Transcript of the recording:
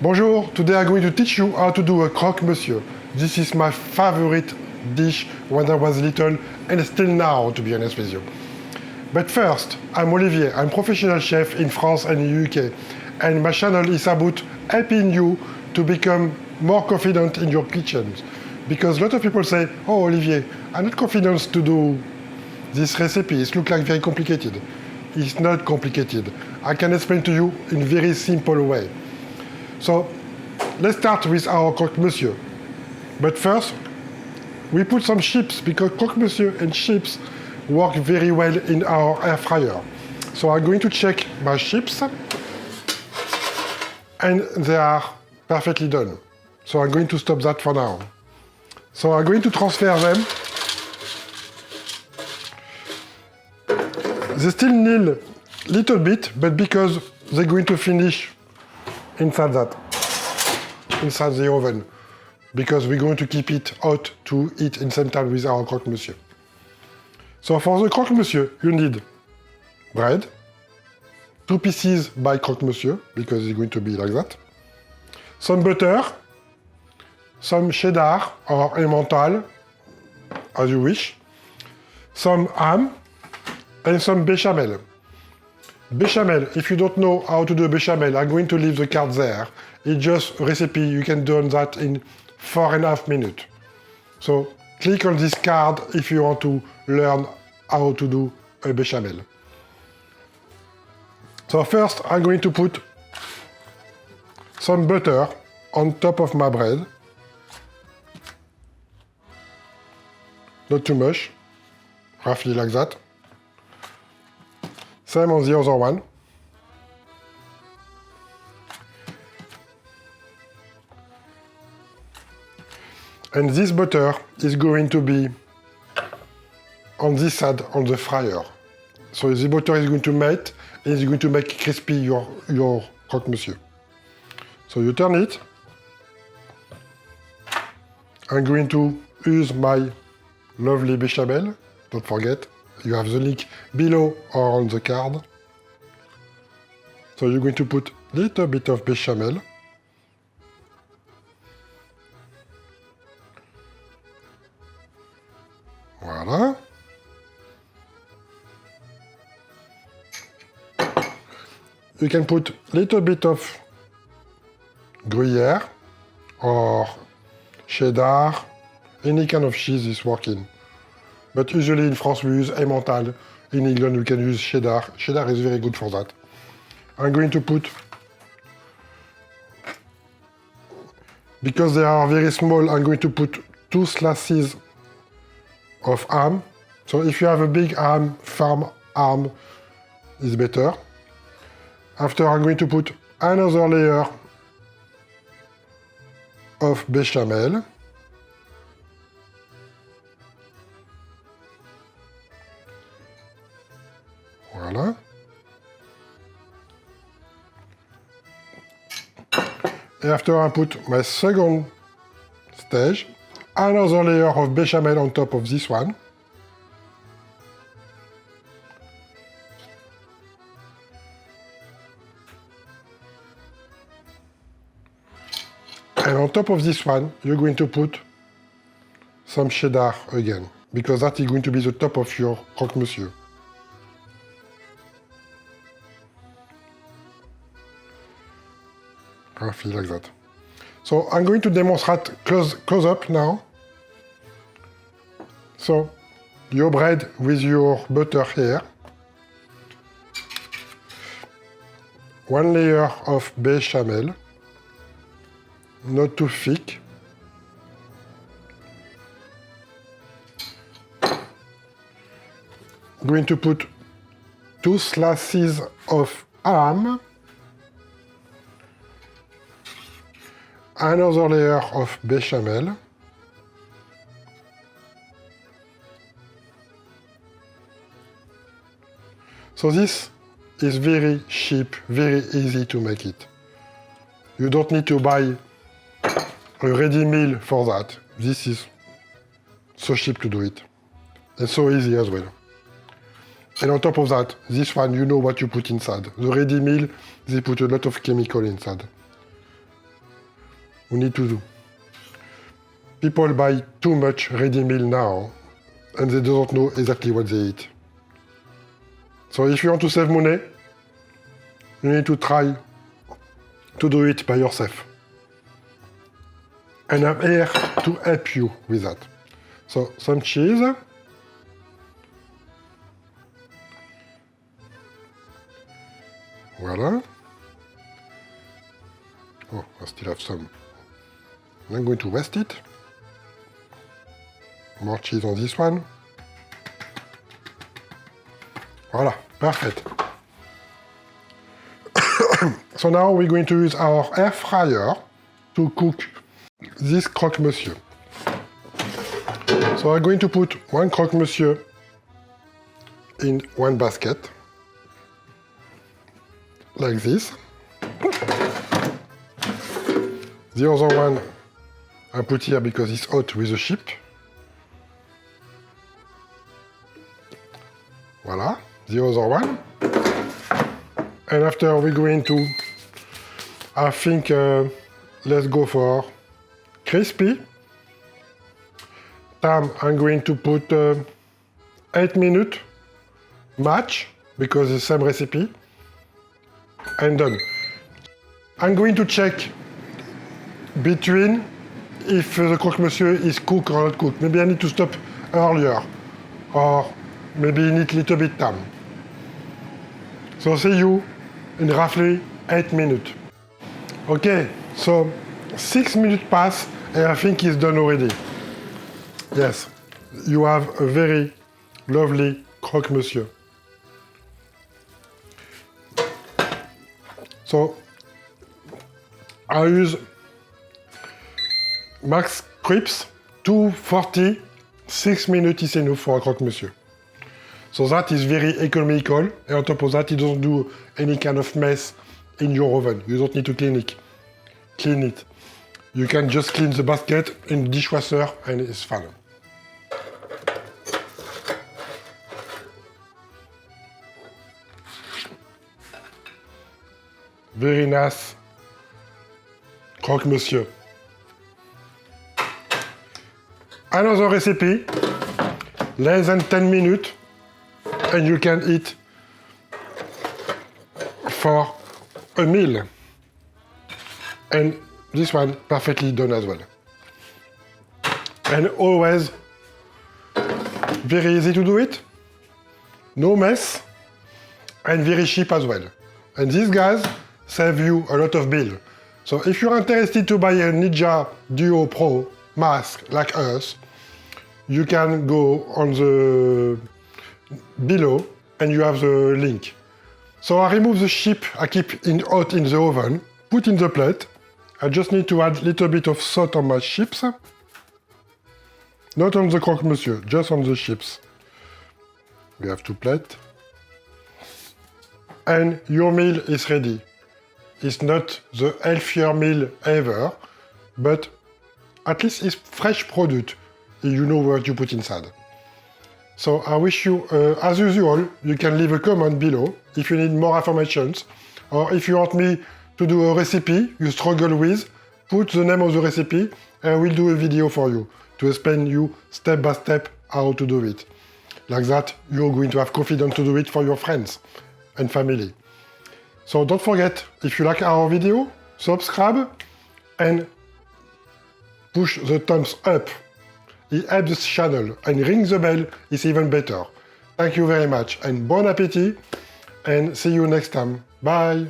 Bonjour, today I'm going to teach you how to do a croque-monsieur. This is my favorite dish when I was little and still now, to be honest with you. But first, I'm Olivier, I'm professional chef in France and in UK, and my channel is about helping you to become more confident in your kitchens. Because a lot of people say, oh Olivier, I'm not confident to do this recipe, it looks like very complicated. It's not complicated. I can explain to you in a very simple way. So let's start with our croque-monsieur. But first, we put some chips because croque-monsieur and chips work very well in our air fryer. So I'm going to check my chips and they are perfectly done. So I'm going to stop that for now. So I'm going to transfer them. They still need a little bit, but because they're going to finish inside the oven, because we're going to keep it hot to eat in same time with our croque-monsieur. So for the croque-monsieur, you need bread, 2 pieces by croque-monsieur, because it's going to be like that, some butter, some cheddar or Emmental, as you wish, some ham, and some bechamel. Bechamel, if you don't know how to do bechamel, I'm going to leave the card there. It's just a recipe, you can do that in 4.5 minutes. So click on this card if you want to learn how to do a bechamel. So first, I'm going to put some butter on top of my bread. Not too much, roughly like that. Same on the other one. And this butter is going to be on this side, on the fryer. So the butter is going to melt and it's going to make crispy your croque-monsieur. So you turn it. I'm going to use my lovely bechamel, don't forget. You have the link below or on the card. So you're going to put a little bit of bechamel. Voilà. You can put a little bit of Gruyere or cheddar, any kind of cheese is working. But usually in France we use Emmental. In England we can use cheddar. Cheddar is very good for that. I'm going to put, because they are very small, I'm going to put 2 slices of ham. So if you have a big ham, farm ham is better. After I'm going to put another layer of bechamel. Voilà. And after I put my second stage, another layer of bechamel on top of this one. And on top of this one, you're going to put some cheddar again, because that is going to be the top of your croque-monsieur. Roughly like that. So I'm going to demonstrate close up now. So your bread with your butter here. 1 layer of bechamel, not too thick. I'm going to put 2 slices of ham. Another layer of bechamel. So this is very cheap, very easy to make it. You don't need to buy a ready meal for that. This is so cheap to do it. And so easy as well. And on top of that, this one, you know what you put inside. The ready meal, they put a lot of chemical inside. we need to do. People buy too much ready meal now, and they don't know exactly what they eat. So if you want to save money, you need to try to do it by yourself. And I'm here to help you with that. So some cheese. Voila. Oh, I still have some. I'm going to waste it. More cheese on this one. Voila, perfect. So now we're going to use our air fryer to cook this croque monsieur. So I'm going to put one croque monsieur in one basket, like this. The other one I put here because it's hot with the chip. Voila, the other one. And after we're going to, I think, let's go for crispy. Time I'm going to put 8 minutes match because it's the same recipe. And done. I'm going to check between if the croque monsieur is cooked or not cooked. Maybe I need to stop earlier, or maybe need a little bit time. So see you in roughly 8 minutes. Okay, so 6 minutes pass and I think it's done already. Yes, you have a very lovely croque monsieur. So I use Max Crisps 240, 6 minutes is enough for a croque monsieur. So that is very economical, and on top of that, it doesn't do any kind of mess in your oven. You don't need to clean it. You can just clean the basket in the dishwasher and it's fine. Very nice croque monsieur. Another recipe, less than 10 minutes, and you can eat for a meal. And this one perfectly done as well. And always very easy to do it, no mess, and very cheap as well. And these guys save you a lot of bill. So if you're interested to buy a Ninja Duo Pro mask like us, you can go on the below and you have the link. So I remove the chip I keep hot in the oven, put in the plate. I just need to add a little bit of salt on my chips. Not on the croque monsieur, just on the chips. We have 2 plates. And your meal is ready. It's not the healthier meal ever, but at least it's fresh product. You know what you put inside. So I wish you, as usual, you can leave a comment below if you need more information, or if you want me to do a recipe you struggle with, put the name of the recipe and we'll do a video for you to explain you step by step how to do it. Like that, you're going to have confidence to do it for your friends and family. So don't forget, if you like our video, subscribe and push the thumbs up. It helps the channel, and ring the bell is even better. Thank you very much and bon appétit, and see you next time. Bye!